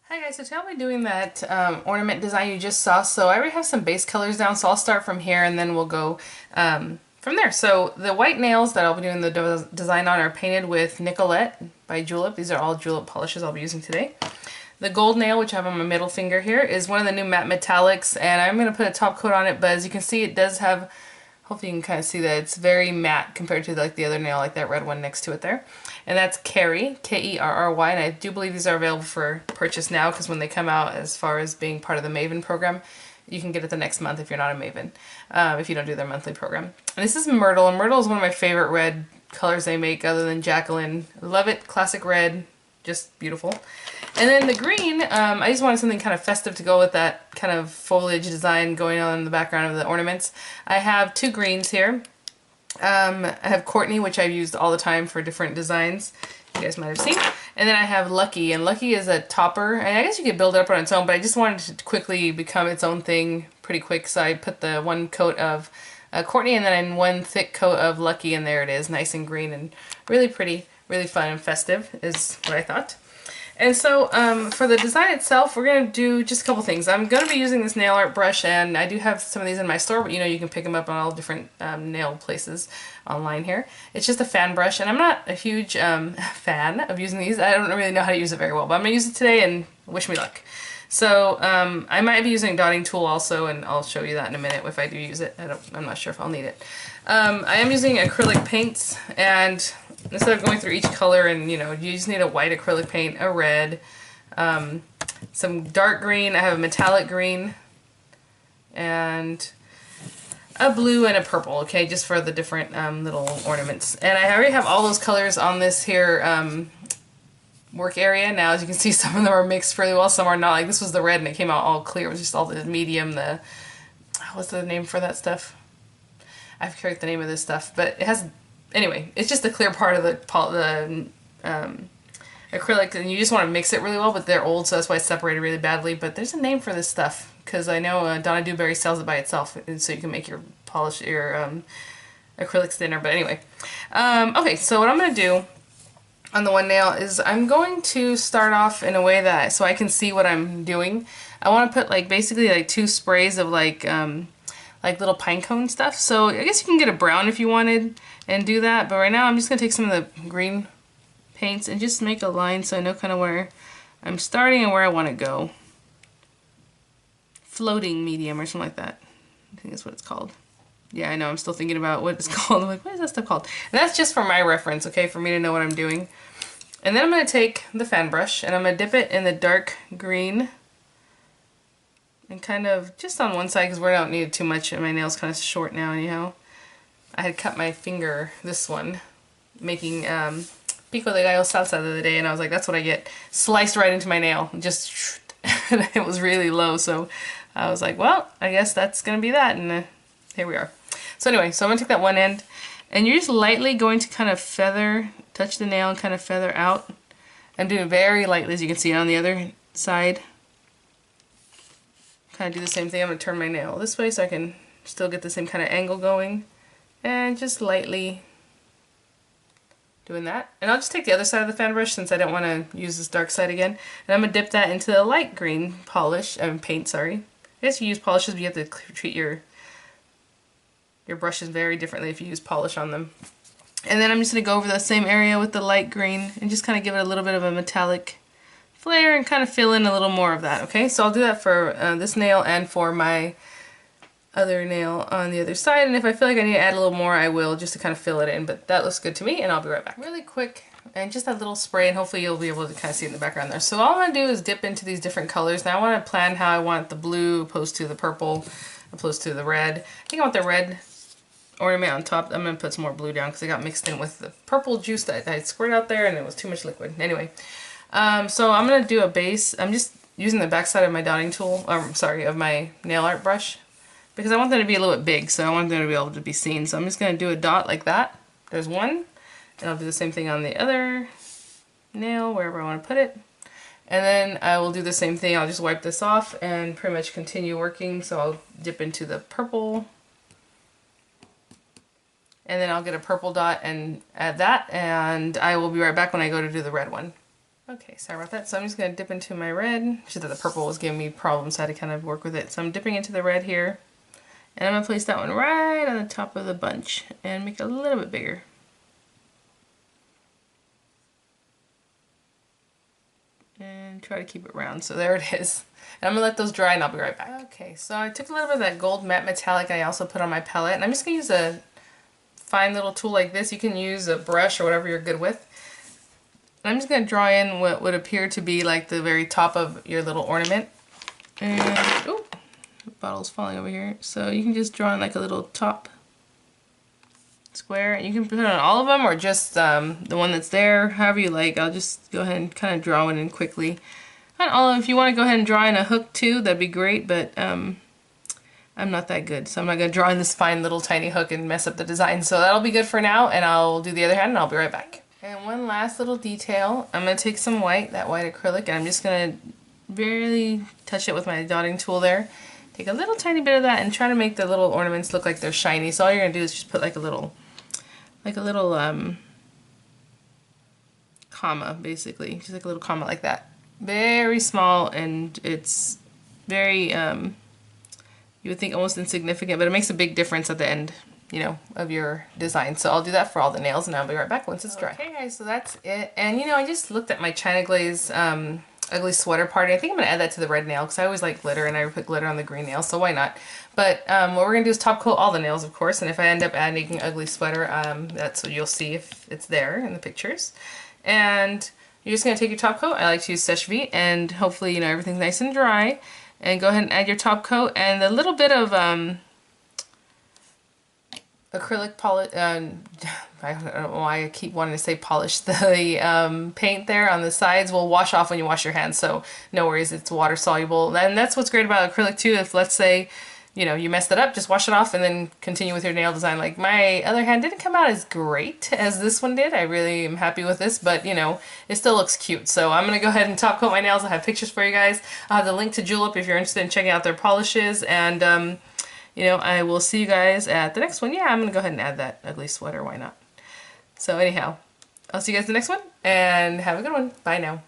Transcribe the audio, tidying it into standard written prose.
Hi guys, so today I'll be doing that ornament design you just saw. So I already have some base colors down, so I'll start from here and then we'll go from there. So the white nails that I'll be doing the design on are painted with Nicolette by Julep. These are all Julep polishes I'll be using today. The gold nail, which I have on my middle finger here, is one of the new matte metallics, and I'm going to put a top coat on it, but as you can see it does have, hopefully you can kind of see that it's very matte compared to like the other nail, like that red one next to it there. And that's Kerry, K-E-R-R-Y, and I do believe these are available for purchase now because when they come out as far as being part of the Maven program, you can get it the next month if you're not a Maven, if you don't do their monthly program. And this is Myrtle, and Myrtle is one of my favorite red colors they make other than Jacqueline. Love it, classic red, just beautiful. And then the green, I just wanted something kind of festive to go with that kind of foliage design going on in the background of the ornaments. I have two greens here. I have Courtney, which I've used all the time for different designs. You guys might have seen. And then I have Lucky, and Lucky is a topper. And I guess you could build it up on its own, but I just wanted to quickly become its own thing pretty quick. So I put the one coat of Courtney and then one thick coat of Lucky, and there it is, nice and green and really pretty, really fun and festive is what I thought. And so for the design itself, we're going to do just a couple things. I'm going to be using this nail art brush, and I do have some of these in my store, but you know you can pick them up on all different nail places online here. It's just a fan brush, and I'm not a huge fan of using these. I don't really know how to use it very well, but I'm going to use it today and wish me luck. So I might be using a dotting tool also, and I'll show you that in a minute if I do use it. I'm not sure if I'll need it. I am using acrylic paints, and instead of going through each color and, you know, you just need a white acrylic paint, a red, some dark green, I have a metallic green, and a blue and a purple, okay, just for the different little ornaments. And I already have all those colors on this here work area. Now, as you can see, some of them are mixed really well, some are not. Like this was the red and it came out all clear. It was just all the medium, what's the name for that stuff? I forget the name of this stuff, but it has, anyway, it's just the clear part of the acrylic, and you just want to mix it really well, but they're old, so that's why it's separated really badly. But there's a name for this stuff, because I know Donna Dewberry sells it by itself, and so you can make your acrylics thinner. But anyway, okay, so what I'm going to do on the one nail is I'm going to start off in a way that, so I can see what I'm doing. I want to put like basically like two sprays of like little pine cone stuff. So I guess you can get a brown if you wanted and do that, but right now I'm just going to take some of the green paints and just make a line so I know kind of where I'm starting and where I want to go. Floating medium or something like that. I think that's what it's called. Yeah, I know, I'm still thinking about what it's called. I'm like, what is that stuff called? And that's just for my reference, okay, for me to know what I'm doing. And then I'm going to take the fan brush and I'm going to dip it in the dark green and kind of just on one side because we don't need it too much, and my nail's kind of short now anyhow. I had cut my finger, this one, making pico de gallo salsa the other day, and I was like, that's what I get. Sliced right into my nail. Just, it was really low, so I was like, well, I guess that's going to be that, and here we are. So anyway, so I'm going to take that one end, and you're just lightly going to kind of feather, touch the nail and kind of feather out. I'm doing it very lightly, as you can see on the other side. Kind of do the same thing. I'm going to turn my nail this way so I can still get the same kind of angle going. And just lightly doing that. And I'll just take the other side of the fan brush since I don't want to use this dark side again. And I'm going to dip that into the light green paint, sorry. I guess you use polishes, but you have to treat your brushes very differently if you use polish on them. And then I'm just going to go over the same area with the light green and just kind of give it a little bit of a metallic flare and kind of fill in a little more of that, okay? So I'll do that for this nail and for my other nail on the other side, and if I feel like I need to add a little more, I will, just to kind of fill it in, but that looks good to me, and I'll be right back. Really quick, and just that little spray, and hopefully you'll be able to kind of see it in the background there. So all I'm going to do is dip into these different colors. Now I want to plan how I want the blue opposed to the purple, opposed to the red. I think I want the red ornament on top. I'm going to put some more blue down because it got mixed in with the purple juice that I squirted out there, and it was too much liquid. Anyway. So I'm going to do a base. I'm just using the back side of my dotting tool, of my nail art brush, because I want them to be a little bit big, so I want them to be able to be seen. So I'm just going to do a dot like that. There's one, and I'll do the same thing on the other nail, wherever I want to put it. And then I will do the same thing. I'll just wipe this off and pretty much continue working. So I'll dip into the purple, and then I'll get a purple dot and add that, and I will be right back when I go to do the red one. Okay, sorry about that. So I'm just gonna dip into my red. Just that the purple was giving me problems, so I had to kind of work with it. So I'm dipping into the red here. And I'm gonna place that one right on the top of the bunch and make it a little bit bigger. And try to keep it round. So there it is. And I'm gonna let those dry and I'll be right back. Okay, so I took a little bit of that gold matte metallic and I also put on my palette. And I'm just gonna use a fine little tool like this. You can use a brush or whatever you're good with. And I'm just gonna draw in what would appear to be like the very top of your little ornament. And, oh, the bottle's falling over here. So you can just draw in like a little top square. And you can put it on all of them or just the one that's there, however you like. I'll just go ahead and kind of draw it in quickly. Not all, if you want to go ahead and draw in a hook too, that'd be great, but I'm not that good. So I'm not going to draw in this fine little tiny hook and mess up the design. So that'll be good for now, and I'll do the other hand and I'll be right back. And one last little detail, I'm going to take some white, that white acrylic, and I'm just going to barely touch it with my dotting tool there. Take a little tiny bit of that and try to make the little ornaments look like they're shiny. So all you're going to do is just put like a little comma, basically. Just like a little comma like that. Very small, and it's very, you would think almost insignificant, but it makes a big difference at the end, you know, of your design. So I'll do that for all the nails and I'll be right back once it's dry. Okay guys, so that's it. And you know, I just looked at my China Glaze ugly sweater party. I think I'm gonna add that to the red nail because I always like glitter and I put glitter on the green nail, so why not? But what we're gonna do is top coat all the nails, of course, and if I end up adding ugly sweater, that's what you'll see if it's there in the pictures. And you're just gonna take your top coat. I like to use Seche Vite, and hopefully, you know, everything's nice and dry. And go ahead and add your top coat and a little bit of acrylic polish. I don't know why I keep wanting to say polish. The paint there on the sides will wash off when you wash your hands, so no worries, it's water soluble. And that's what's great about acrylic too. If let's say, you know, you messed it up, just wash it off and then continue with your nail design. Like my other hand didn't come out as great as this one did. I really am happy with this, but you know, it still looks cute. So I'm gonna go ahead and top coat my nails. I'll have pictures for you guys. I'll have the link to Julep if you're interested in checking out their polishes, and you know, I will see you guys at the next one. Yeah, I'm gonna go ahead and add that ugly sweater, why not? So anyhow, I'll see you guys in the next one, and have a good one. Bye now.